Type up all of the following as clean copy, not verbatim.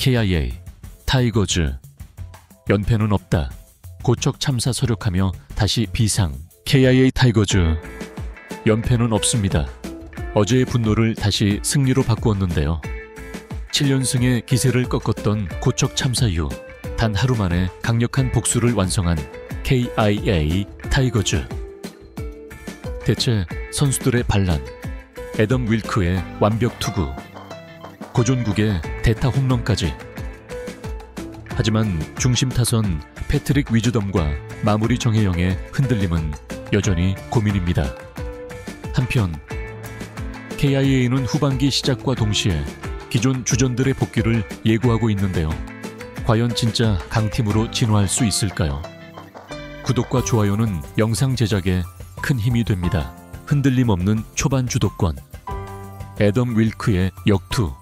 KIA, 타이거즈. 연패는 없다. 고척 참사 서력하며 다시 비상. KIA 타이거즈. 연패는 없습니다. 어제의 분노를 다시 승리로 바꾸었는데요. 7연승의 기세를 꺾었던 고척 참사 이후 단 하루 만에 강력한 복수를 완성한 KIA 타이거즈. 대체 선수들의 반란, 애덤 윌크의 완벽 투구, 고존국의 대타 홈런까지. 하지만 중심 타선 패트릭 위즈덤과 마무리 정혜영의 흔들림은 여전히 고민입니다. 한편 KIA는 후반기 시작과 동시에 기존 주전들의 복귀를 예고하고 있는데요. 과연 진짜 강팀으로 진화할 수 있을까요? 구독과 좋아요는 영상 제작에 큰 힘이 됩니다. 흔들림 없는 초반 주도권. 애덤 윌크의 역투.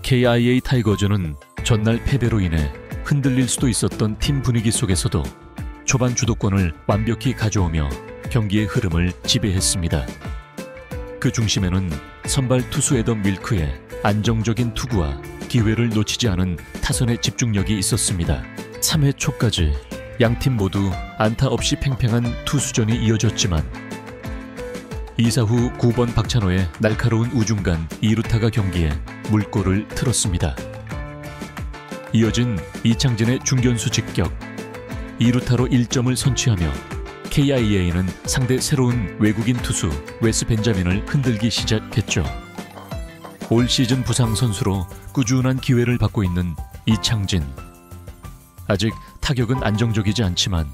KIA 타이거즈는 전날 패배로 인해 흔들릴 수도 있었던 팀 분위기 속에서도 초반 주도권을 완벽히 가져오며 경기의 흐름을 지배했습니다. 그 중심에는 선발 투수 애덤 윌크의 안정적인 투구와 기회를 놓치지 않은 타선의 집중력이 있었습니다. 3회 초까지 양팀 모두 안타 없이 팽팽한 투수전이 이어졌지만 2사 후 9번 박찬호의 날카로운 우중간 2루타가 경기에 물꼬를 틀었습니다. 이어진 이창진의 중견수 직격, 2루타로 1점을 선취하며 KIA는 상대 새로운 외국인 투수 웨스 벤자민을 흔들기 시작했죠. 올 시즌 부상 선수로 꾸준한 기회를 받고 있는 이창진. 아직 타격은 안정적이지 않지만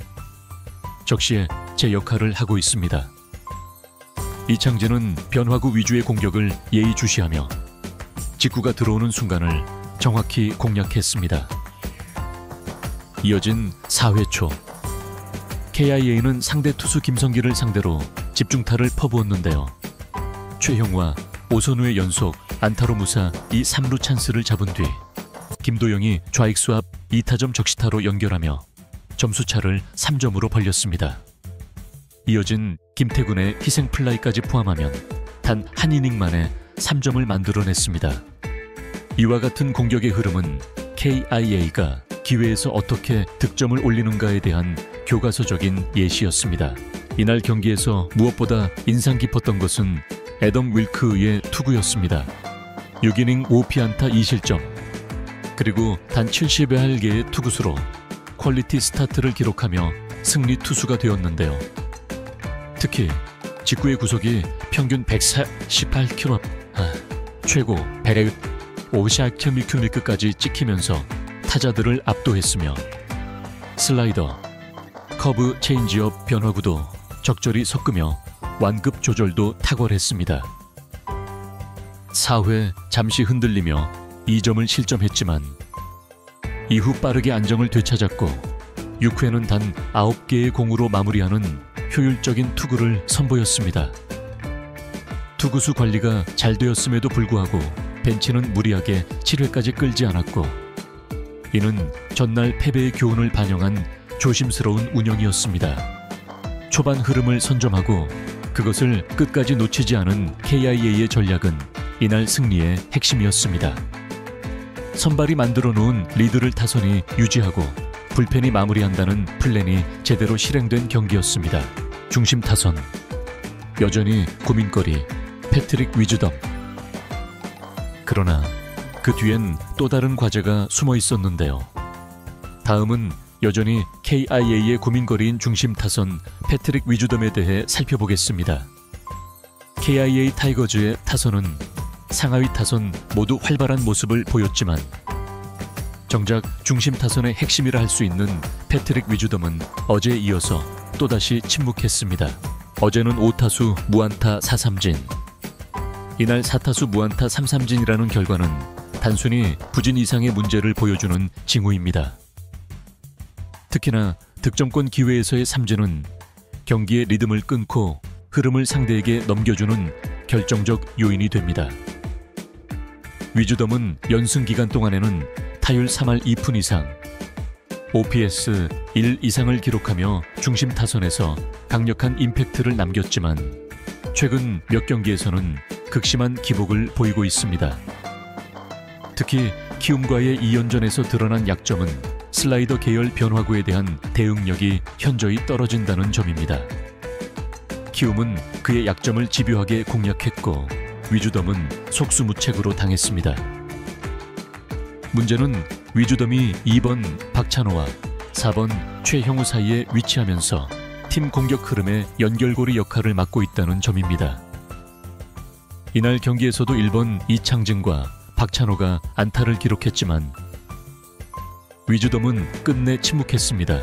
적시에 제 역할을 하고 있습니다. 이창진은 변화구 위주의 공격을 예의주시하며 직구가 들어오는 순간을 정확히 공략했습니다. 이어진 4회 초 KIA는 상대 투수 김성기를 상대로 집중타를 퍼부었는데요. 최형과 오선우의 연속 안타로 무사 이 3루 찬스를 잡은 뒤 김도영이 좌익수 앞 2타점 적시타로 연결하며 점수차를 3점으로 벌렸습니다. 이어진 김태군의 희생플라이까지 포함하면 단 한 이닝 만에 3점을 만들어냈습니다. 이와 같은 공격의 흐름은 KIA가 기회에서 어떻게 득점을 올리는가에 대한 교과서적인 예시였습니다. 이날 경기에서 무엇보다 인상 깊었던 것은 애덤 윌크의 투구였습니다. 6이닝 5피안타 2실점, 그리고 단 70여 개의 투구수로 퀄리티 스타트를 기록하며 승리 투수가 되었는데요. 특히 직구의 구속이 평균 148km, 최고 150km까지 찍히면서 타자들을 압도했으며 슬라이더, 커브 체인지업 변화구도 적절히 섞으며 완급 조절도 탁월했습니다. 4회 잠시 흔들리며 2점을 실점했지만 이후 빠르게 안정을 되찾았고 6회는 단 9개의 공으로 마무리하는 효율적인 투구를 선보였습니다. 투구수 관리가 잘 되었음에도 불구하고 벤치는 무리하게 7회까지 끌지 않았고 이는 전날 패배의 교훈을 반영한 조심스러운 운영이었습니다. 초반 흐름을 선점하고 그것을 끝까지 놓치지 않은 KIA의 전략은 이날 승리의 핵심이었습니다. 선발이 만들어 놓은 리드를 타선이 유지하고 불펜이 마무리한다는 플랜이 제대로 실행된 경기였습니다. 중심 타선 여전히 고민거리 패트릭 위즈덤. 그러나 그 뒤엔 또 다른 과제가 숨어 있었는데요. 다음은 여전히 KIA의 고민거리인 중심 타선 패트릭 위즈덤에 대해 살펴보겠습니다. KIA 타이거즈의 타선은 상하위 타선 모두 활발한 모습을 보였지만 정작 중심 타선의 핵심이라 할 수 있는 패트릭 위즈덤은 어제에 이어서 또다시 침묵했습니다. 어제는 5타수 무안타 4삼진. 이날 4타수 무안타 3삼진이라는 결과는 단순히 부진 이상의 문제를 보여주는 징후입니다. 특히나 득점권 기회에서의 삼진은 경기의 리듬을 끊고 흐름을 상대에게 넘겨주는 결정적 요인이 됩니다. 위즈덤은 연승 기간 동안에는 타율 3할 2푼 이상, OPS 1 이상을 기록하며 중심 타선에서 강력한 임팩트를 남겼지만 최근 몇 경기에서는 극심한 기복을 보이고 있습니다. 특히 키움과의 2연전에서 드러난 약점은 슬라이더 계열 변화구에 대한 대응력이 현저히 떨어진다는 점입니다. 키움은 그의 약점을 집요하게 공략했고 위주덤은 속수무책으로 당했습니다. 문제는 위주덤이 2번 박찬호와 4번 최형우 사이에 위치하면서 팀 공격 흐름의 연결고리 역할을 맡고 있다는 점입니다. 이날 경기에서도 1번 이창진과 박찬호가 안타를 기록했지만 위주덤은 끝내 침묵했습니다.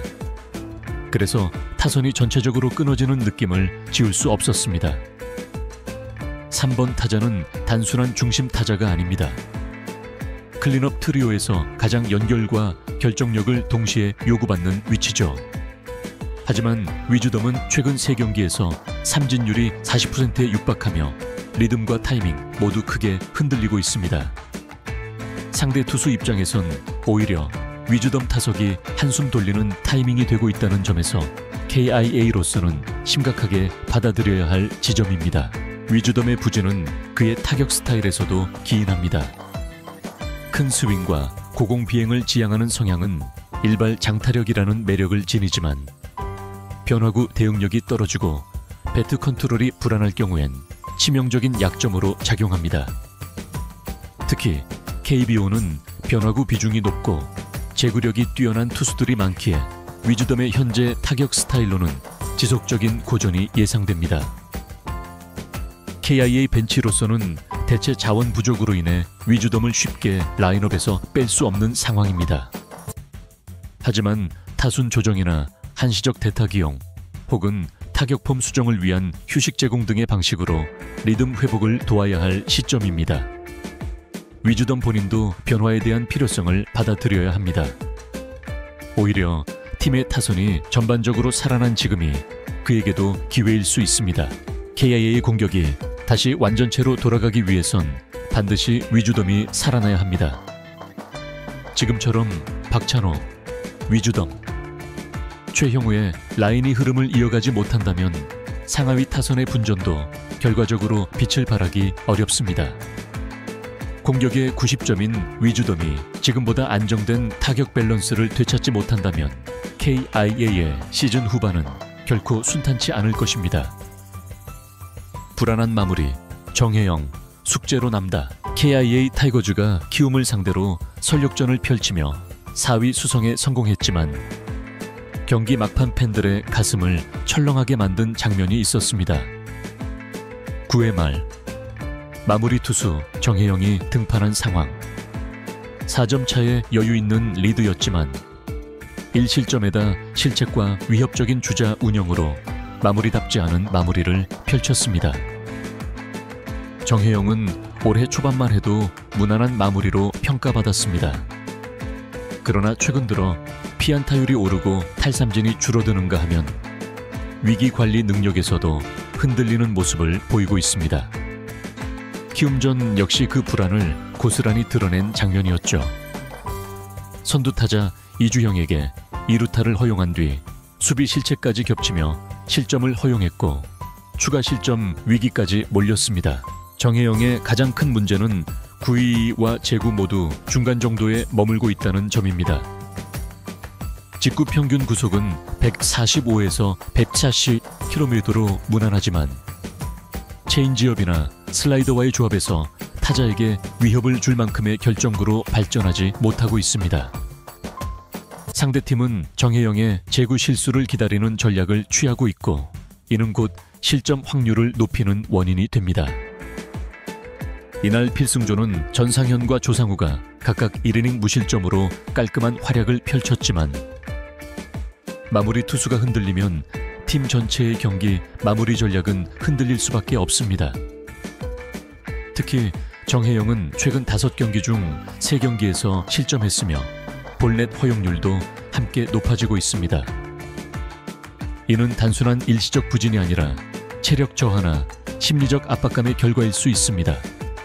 그래서 타선이 전체적으로 끊어지는 느낌을 지울 수 없었습니다. 3번 타자는 단순한 중심 타자가 아닙니다. 클린업 트리오에서 가장 연결과 결정력을 동시에 요구받는 위치죠. 하지만 위주덤은 최근 3경기에서 삼진율이 40%에 육박하며 리듬과 타이밍 모두 크게 흔들리고 있습니다. 상대 투수 입장에선 오히려 위주덤 타석이 한숨 돌리는 타이밍이 되고 있다는 점에서 KIA로서는 심각하게 받아들여야 할 지점입니다. 위주덤의 부진은 그의 타격 스타일에서도 기인합니다. 큰 스윙과 고공 비행을 지향하는 성향은 일발 장타력이라는 매력을 지니지만 변화구 대응력이 떨어지고 배트 컨트롤이 불안할 경우엔 치명적인 약점으로 작용합니다. 특히 KBO는 변화구 비중이 높고 제구력이 뛰어난 투수들이 많기에 위주덤의 현재 타격 스타일로는 지속적인 고전이 예상됩니다. KIA 벤치로서는 대체 자원 부족으로 인해 위주덤을 쉽게 라인업에서 뺄 수 없는 상황입니다. 하지만 타순 조정이나 한시적 대타 기용 혹은 타격폼 수정을 위한 휴식 제공 등의 방식으로 리듬 회복을 도와야 할 시점입니다. 위주덤 본인도 변화에 대한 필요성을 받아들여야 합니다. 오히려 팀의 타선이 전반적으로 살아난 지금이 그에게도 기회일 수 있습니다. KIA의 공격이 다시 완전체로 돌아가기 위해선 반드시 위주덤이 살아나야 합니다. 지금처럼 박찬호, 위주덤, 최형우의 라인이 흐름을 이어가지 못한다면 상하위 타선의 분전도 결과적으로 빛을 발하기 어렵습니다. 공격의 90점인 위주덤이 지금보다 안정된 타격 밸런스를 되찾지 못한다면 KIA의 시즌 후반은 결코 순탄치 않을 것입니다. 불안한 마무리, 정혜영, 숙제로 남다. KIA 타이거즈가 키움을 상대로 설욕전을 펼치며 4위 수성에 성공했지만 경기 막판 팬들의 가슴을 철렁하게 만든 장면이 있었습니다. 9회 말 마무리 투수 정혜영이 등판한 상황. 4점 차의 여유 있는 리드였지만 1실점에다 실책과 위협적인 주자 운영으로 마무리답지 않은 마무리를 펼쳤습니다. 정혜영은 올해 초반만 해도 무난한 마무리로 평가받았습니다. 그러나 최근 들어 피안타율이 오르고 탈삼진이 줄어드는가 하면 위기관리 능력에서도 흔들리는 모습을 보이고 있습니다. 키움전 역시 그 불안을 고스란히 드러낸 장면이었죠. 선두타자 이주형에게 2루타를 허용한 뒤 수비 실책까지 겹치며 실점을 허용했고 추가 실점 위기까지 몰렸습니다. 정혜영의 가장 큰 문제는 구위와 제구 모두 중간 정도에 머물고 있다는 점입니다. 직구 평균 구속은 145에서 140km로 무난하지만 체인지업이나 슬라이더와의 조합에서 타자에게 위협을 줄 만큼의 결정구로 발전하지 못하고 있습니다. 상대팀은 정혜영의 제구 실수를 기다리는 전략을 취하고 있고 이는 곧 실점 확률을 높이는 원인이 됩니다. 이날 필승조는 전상현과 조상우가 각각 1이닝 무실점으로 깔끔한 활약을 펼쳤지만 마무리 투수가 흔들리면 팀 전체의 경기 마무리 전략은 흔들릴 수밖에 없습니다. 특히 정혜영은 최근 5경기 중 3경기에서 실점했으며 볼넷 허용률도 함께 높아지고 있습니다. 이는 단순한 일시적 부진이 아니라 체력 저하나 심리적 압박감의 결과일 수 있습니다.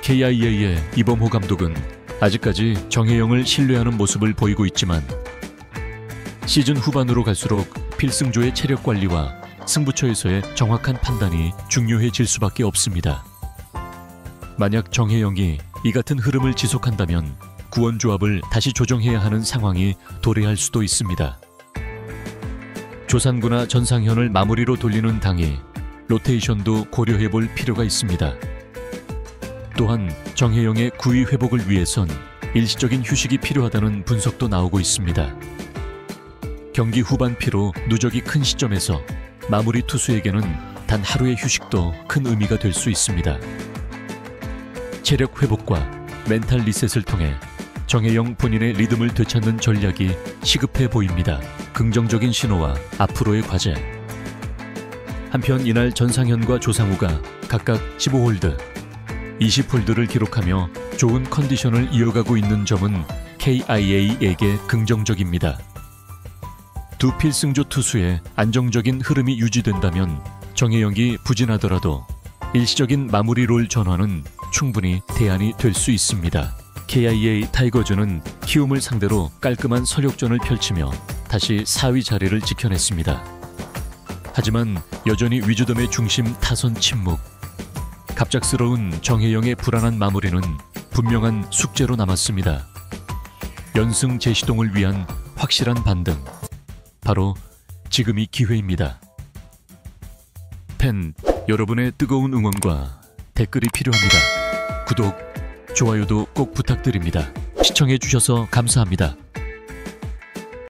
KIA의 이범호 감독은 아직까지 정혜영을 신뢰하는 모습을 보이고 있지만 시즌 후반으로 갈수록 필승조의 체력 관리와 승부처에서의 정확한 판단이 중요해질 수밖에 없습니다. 만약 정혜영이 이 같은 흐름을 지속한다면 구원 조합을 다시 조정해야 하는 상황이 도래할 수도 있습니다. 조산구나 전상현을 마무리로 돌리는 당이 로테이션도 고려해 볼 필요가 있습니다. 또한 정혜영의 구위 회복을 위해선 일시적인 휴식이 필요하다는 분석도 나오고 있습니다. 경기 후반 피로 누적이 큰 시점에서 마무리 투수에게는 단 하루의 휴식도 큰 의미가 될 수 있습니다. 체력 회복과 멘탈 리셋을 통해 정혜영 본인의 리듬을 되찾는 전략이 시급해 보입니다. 긍정적인 신호와 앞으로의 과제. 한편 이날 전상현과 조상우가 각각 15홀드, 20홀드를 기록하며 좋은 컨디션을 이어가고 있는 점은 KIA에게 긍정적입니다. 두 필승조 투수의 안정적인 흐름이 유지된다면 정혜영이 부진하더라도 일시적인 마무리롤 전환은 충분히 대안이 될 수 있습니다. KIA 타이거즈는 키움을 상대로 깔끔한 서력전을 펼치며 다시 4위 자리를 지켜냈습니다. 하지만 여전히 위즈덤의 중심 타선 침묵, 갑작스러운 정혜영의 불안한 마무리는 분명한 숙제로 남았습니다. 연승 재시동을 위한 확실한 반등, 바로 지금이 기회입니다. 팬 여러분의 뜨거운 응원과 댓글이 필요합니다. 구독, 좋아요도 꼭 부탁드립니다. 시청해주셔서 감사합니다.